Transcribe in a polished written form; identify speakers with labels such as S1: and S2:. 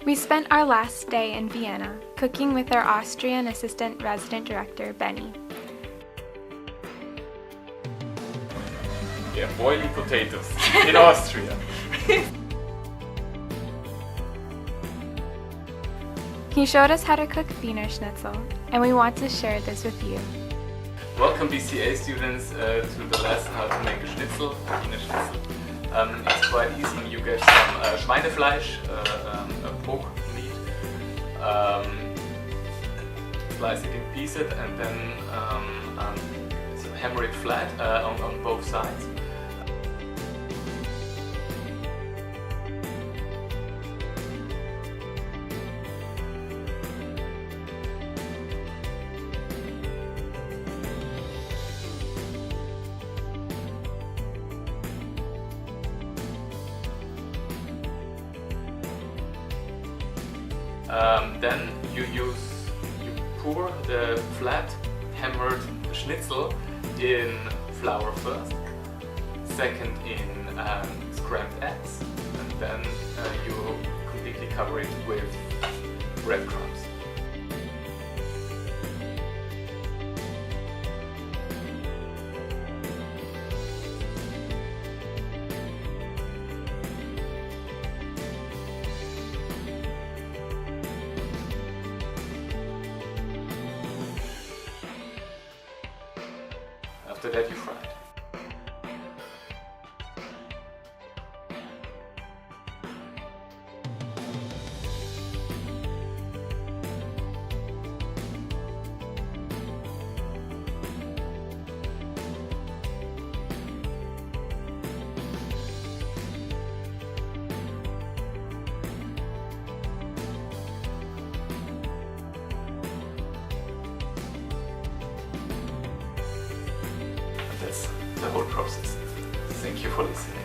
S1: We spent our last day in Vienna cooking with our Austrian assistant resident director, Benny.
S2: Yeah, boiling potatoes in Austria.
S1: He showed us how to cook Wiener Schnitzel, and we want to share this with you.
S2: Welcome BCA students to the lesson how to make a schnitzel, a Wiener Schnitzel. It's quite easy. You get some Schweinefleisch, a pork meat, slice it in pieces and then hammer it flat on both sides. Then you pour the flat hammered schnitzel in flour first, second in scrambled eggs, and then you completely cover it with breadcrumbs. After that you fry it. That's the whole process. Thank you for listening.